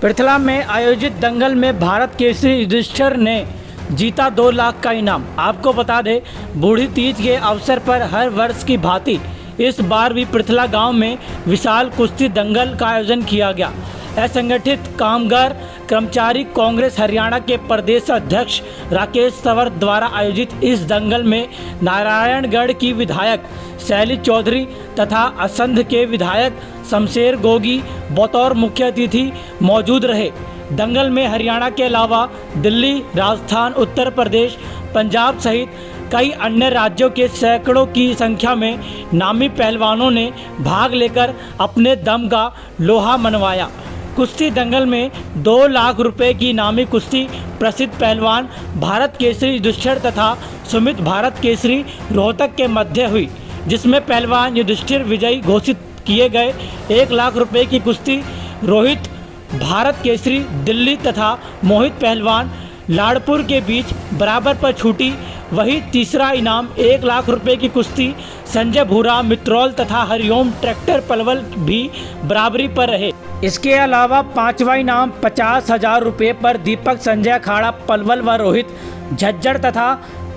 पृथला में आयोजित दंगल में भारत केसरी युधिष्ठिर ने जीता 2 लाख का इनाम। आपको बता दें, बूढ़ी तीज के अवसर पर हर वर्ष की भांति इस बार भी पृथला गांव में विशाल कुश्ती दंगल का आयोजन किया गया। असंगठित कामगार कर्मचारी कांग्रेस हरियाणा के प्रदेश अध्यक्ष राकेश तंवर द्वारा आयोजित इस दंगल में नारायणगढ़ की विधायक शैली चौधरी तथा असंध के विधायक शमशेर गोगी बतौर मुख्य अतिथि मौजूद रहे। दंगल में हरियाणा के अलावा दिल्ली, राजस्थान, उत्तर प्रदेश, पंजाब सहित कई अन्य राज्यों के सैकड़ों की संख्या में नामी पहलवानों ने भाग लेकर अपने दम का लोहा मनवाया। कुश्ती दंगल में 2 लाख रुपए की इनामी कुश्ती प्रसिद्ध पहलवान भारत केसरी युधिष्ठिर तथा सुमित भारत केसरी रोहतक के मध्य हुई, जिसमें पहलवान युधिष्ठिर विजयी घोषित किए गए। 1 लाख रुपए की कुश्ती रोहित भारत केसरी दिल्ली तथा मोहित पहलवान लाड़पुर के बीच बराबर पर छूटी। वही तीसरा इनाम 1 लाख रुपए की कुश्ती संजय भूरा मित्रौल तथा हरिओम ट्रैक्टर पलवल भी बराबरी पर रहे। इसके अलावा 5वां इनाम 50,000 रुपये पर दीपक संजय अखाड़ा पलवल व रोहित झज्जर तथा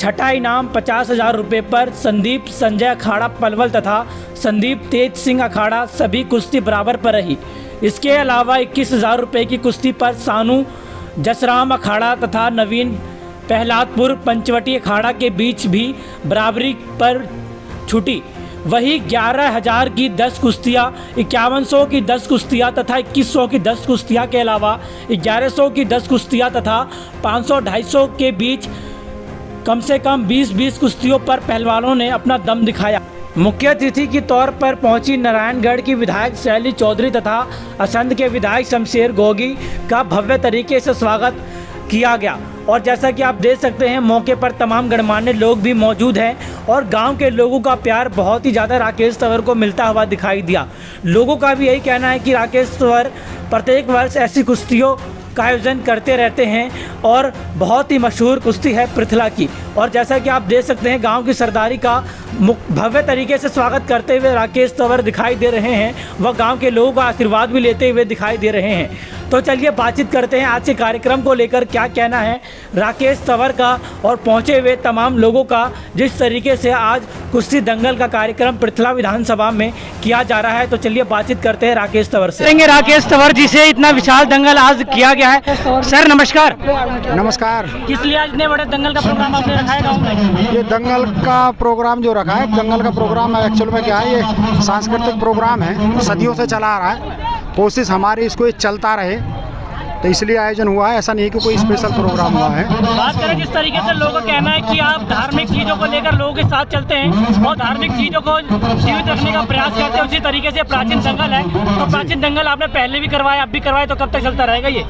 छठा इनाम 50,000 रुपये पर संदीप संजय अखाड़ा पलवल तथा संदीप तेज सिंह अखाड़ा सभी कुश्ती बराबर पर रही। इसके अलावा 21,000 रुपये की कुश्ती पर सानू जसराम अखाड़ा तथा नवीन प्रहलादपुर पंचवटी अखाड़ा के बीच भी बराबरी पर छूटी। वही 11,000 की 10 कुश्तियाँ, 5100 की 10 कुश्तियाँ तथा 2100 की 10 कुश्तियाँ के अलावा 1100 की 10 कुश्तियाँ तथा 500-250 के बीच कम से कम 20-20 कुश्तियों पर पहलवानों ने अपना दम दिखाया। मुख्य अतिथि के तौर पर पहुंची नारायणगढ़ की विधायक शैली चौधरी तथा असंध के विधायक शमशेर गोगी का भव्य तरीके से स्वागत किया गया। और जैसा कि आप देख सकते हैं, मौके पर तमाम गणमान्य लोग भी मौजूद हैं और गांव के लोगों का प्यार बहुत ही ज़्यादा राकेश तंवर को मिलता हुआ दिखाई दिया। लोगों का भी यही कहना है कि राकेश तंवर प्रत्येक वर्ष ऐसी कुश्तियों का आयोजन करते रहते हैं और बहुत ही मशहूर कुश्ती है पृथला की। और जैसा कि आप देख सकते हैं, गांव की सरदारी का भव्य तरीके से स्वागत करते हुए राकेश तंवर दिखाई दे रहे हैं। वह गांव के लोगों का आशीर्वाद भी लेते हुए दिखाई दे रहे हैं। तो चलिए बातचीत करते हैं आज के कार्यक्रम को लेकर क्या कहना है राकेश तंवर का और पहुंचे हुए तमाम लोगों का, जिस तरीके से आज कुश्ती दंगल का कार्यक्रम पृथला विधानसभा में किया जा रहा है। तो चलिए बातचीत करते हैं राकेश तंवर से। राकेश तंवर जी से इतना विशाल दंगल आज किया गया है। सर नमस्कार। नमस्कार। किस लिए आज इतने बड़े दंगल का प्रोग्राम आपने रखा है गाँव में? ये दंगल का प्रोग्राम जो रखा है, दंगल का प्रोग्राम एक्चुअल में क्या है, ये सांस्कृतिक प्रोग्राम है, सदियों से चला आ रहा है। कोशिश हमारी इसको चलता रहे, तो इसलिए आयोजन हुआ है। ऐसा नहीं कि कोई स्पेशल प्रोग्राम हुआ है। बात करें जिस तरीके से लोगों का कहना है कि आप धार्मिक चीज़ों को लेकर लोगों के साथ चलते हैं और धार्मिक चीज़ों को जीवित रखने का प्रयास करते हैं, उसी तरीके से प्राचीन दंगल है। तो प्राचीन दंगल आपने पहले भी करवाया, अब भी करवाए, तो कब तक चलता रहेगा ये?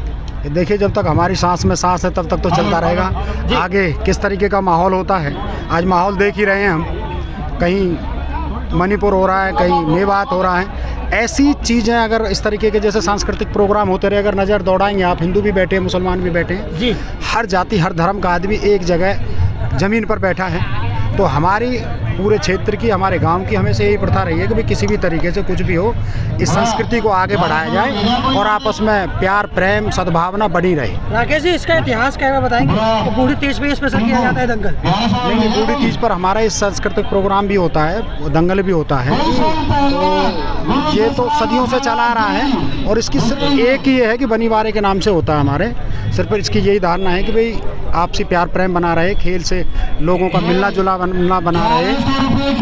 देखिए, जब तक हमारी सांस में सांस है तब तक तो चलता रहेगा। आगे किस तरीके का माहौल होता है, आज माहौल देख ही रहे हैं हम। कहीं मणिपुर हो रहा है, कहीं मेवात हो रहा है। ऐसी चीज़ें अगर इस तरीके के जैसे सांस्कृतिक प्रोग्राम होते रहे, अगर नज़र दौड़ाएंगे आप, हिंदू भी बैठे हैं, मुसलमान भी बैठे हैं जी, हर जाति हर धर्म का आदमी एक जगह ज़मीन पर बैठा है। तो हमारी पूरे क्षेत्र की, हमारे गांव की हमेशा यही प्रथा रही है कि भाई किसी भी तरीके से कुछ भी हो, इस संस्कृति को आगे बढ़ाया जाए और आपस में प्यार प्रेम सद्भावना बनी रहे। राकेश जी, इसका इतिहास क्या बताएंगे? तो बूढ़ी तीज पे स्पेशल किया जाता है दंगल? नहीं, बूढ़ी तीज पर हमारा इस सांस्कृतिक प्रोग्राम भी होता है, दंगल भी होता है। तो ये तो सदियों से चला आ रहा है और इसकी सिर्फ एक ही है कि बनीवारे के नाम से होता है हमारे। सिर्फ इसकी यही धारणा है कि भाई आपसी प्यार प्रेम बना रहे, खेल से लोगों का मिलना जुलना बना रहे,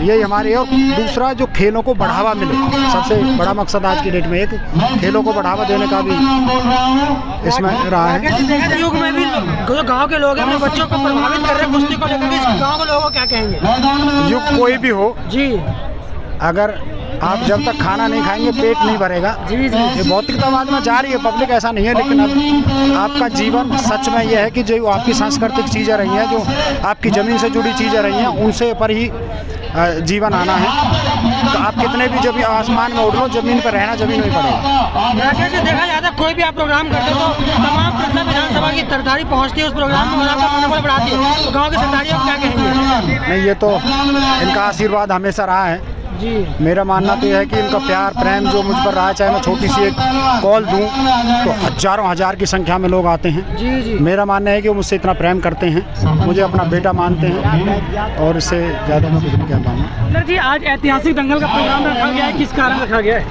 यही हमारी है। और दूसरा, जो खेलों को बढ़ावा मिले, सबसे बड़ा मकसद आज की डेट में एक खेलों को बढ़ावा देने का भी इसमें रहा है। युग में भी जो गांव के लोग हैं अपने बच्चों को प्रभावित कर रहे हैं कुश्ती को लेकर, गांव के लोगों को क्या कहेंगे? युग कोई भी हो जी, अगर आप जब तक खाना नहीं खाएंगे पेट नहीं भरेगा। जी जी, ये भौतिकतावाद में जा रही है पब्लिक, ऐसा नहीं है। लेकिन अब आपका जीवन सच में यह है कि जो आपकी सांस्कृतिक चीज़ें रही हैं, जो आपकी ज़मीन से जुड़ी चीज़ें रही हैं, उनसे पर ही जीवन आना है। तो आप कितने भी जब आसमान में उड़ लो, ज़मीन पर रहना ज़मीन में पड़ेगा। जैसे देखा जाता है, कोई भी आप प्रोग्राम करते हो तो तमाम पृथला विधानसभा की सरदारी पहुँचती है उस प्रोग्राम में, आपका मनोबल बढ़ाती है। तो गाँव की सरदारी आप क्या कहेंगे? नहीं, ये तो इनका आशीर्वाद हमेशा रहा है जी। मेरा मानना तो यह है कि इनका प्यार प्रेम जो मुझ पर रहा है, चाहे मैं छोटी सी एक कॉल दूं तो हजारों हजार की संख्या में लोग आते हैं। जी जी। मेरा मानना है कि वो मुझसे इतना प्रेम करते हैं, मुझे अपना बेटा मानते हैं और इससे ज़्यादा मैं कुछ नहीं कह पाऊँगा। जी, आज ऐतिहासिक दंगल का प्रोग्राम रखा गया है, किस कारण रखा गया है?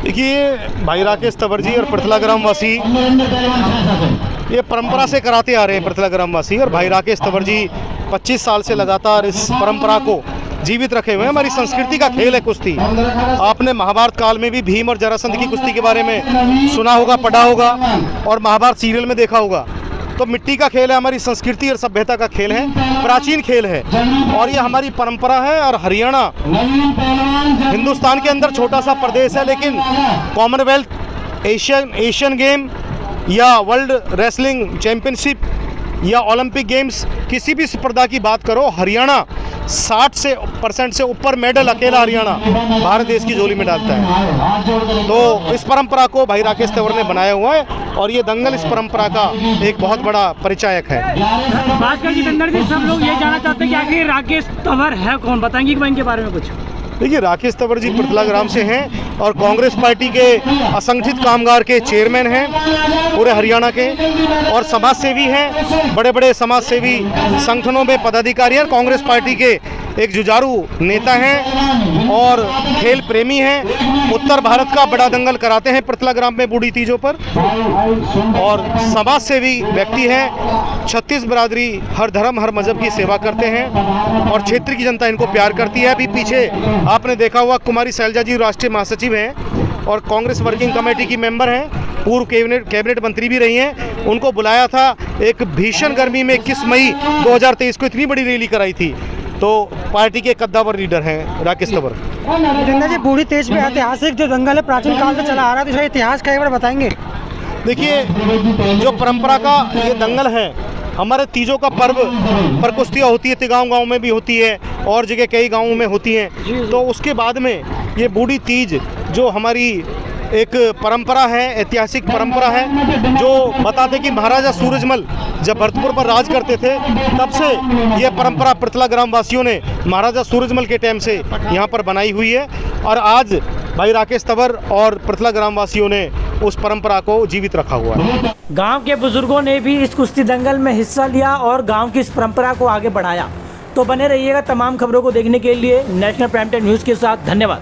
देखिए, भाई राकेश तंवर जी और पृथला ग्राम वासी ये परंपरा से कराते आ रहे हैं। पृथला ग्राम वासी और भाई राकेश तंवर जी 25 साल से लगातार इस परंपरा को जीवित रखे हुए हैं। हमारी संस्कृति का खेल है कुश्ती। आपने महाभारत काल में भी भीम और जरासंध की कुश्ती के बारे में सुना होगा, पढ़ा होगा और महाभारत सीरियल में देखा होगा। तो मिट्टी का खेल है, हमारी संस्कृति और सभ्यता का खेल है, प्राचीन खेल है और ये हमारी परंपरा है। और हरियाणा हिंदुस्तान के अंदर छोटा सा प्रदेश है, लेकिन कॉमनवेल्थ, एशियन गेम या वर्ल्ड रेसलिंग चैंपियनशिप या ओलंपिक गेम्स, किसी भी स्पर्धा की बात करो, हरियाणा 60% से ऊपर मेडल अकेला हरियाणा भारत देश की झोली में डालता है। तो इस परंपरा को भाई राकेश तंवर ने बनाया हुआ है और ये दंगल इस परंपरा का एक बहुत बड़ा परिचायक है। भास्कर जी, दंगल जी, सब लोग ये जानना चाहते हैं कि आखिर राकेश तंवर है कौन, बताएंगे कि इनके बारे में कुछ? देखिए, राकेश तंवर जी पृथला ग्राम से हैं और कांग्रेस पार्टी के असंगठित कामगार के चेयरमैन हैं पूरे हरियाणा के और समाज सेवी हैं, बड़े बड़े समाज सेवी संगठनों में पदाधिकारी हैं। कांग्रेस पार्टी के एक जुझारू नेता हैं और खेल प्रेमी हैं। उत्तर भारत का बड़ा दंगल कराते हैं पृथला ग्राम में बूढ़ी तीजों पर और समाज सेवी व्यक्ति हैं। 36 बिरादरी, हर धर्म हर मजहब की सेवा करते हैं और क्षेत्र की जनता इनको प्यार करती है। अभी पीछे आपने देखा हुआ कुमारी शैलजा जी राष्ट्रीय महासचिव हैं और कांग्रेस वर्किंग कमेटी की मेंबर हैं, पूर्व कैबिनेट मंत्री भी रही हैं। उनको बुलाया था एक भीषण गर्मी में 21 मई 2023 को, इतनी बड़ी रैली कराई थी। तो पार्टी के कद्दावर लीडर हैं राकेश तंवर। जिंदा जी, बूढ़ी तेज में ऐतिहासिक जो दंगल है प्राचीन काल से चला आ रहा है, तो इसका इतिहास का एक बार बताएंगे? देखिए, जो परंपरा का ये दंगल है, हमारे तीजों का पर्व पर कुश्तियाँ होती है, गाँव में भी होती है और जगह कई गाँवों में होती हैं। तो उसके बाद में ये बूढ़ी तीज जो हमारी एक परंपरा है, ऐतिहासिक परंपरा है, जो बताते कि महाराजा सूरजमल जब भरतपुर पर राज करते थे, तब से ये परंपरा पृथला ग्राम वासियों ने महाराजा सूरजमल के टाइम से यहाँ पर बनाई हुई है और आज भाई राकेश तंवर और पृथला ग्राम वासियों ने उस परंपरा को जीवित रखा हुआ है। गांव के बुजुर्गों ने भी इस कुश्ती दंगल में हिस्सा लिया और गांव की इस परंपरा को आगे बढ़ाया। तो बने रहिएगा तमाम खबरों को देखने के लिए नेशनल प्राइम टाइम न्यूज़ के साथ। धन्यवाद।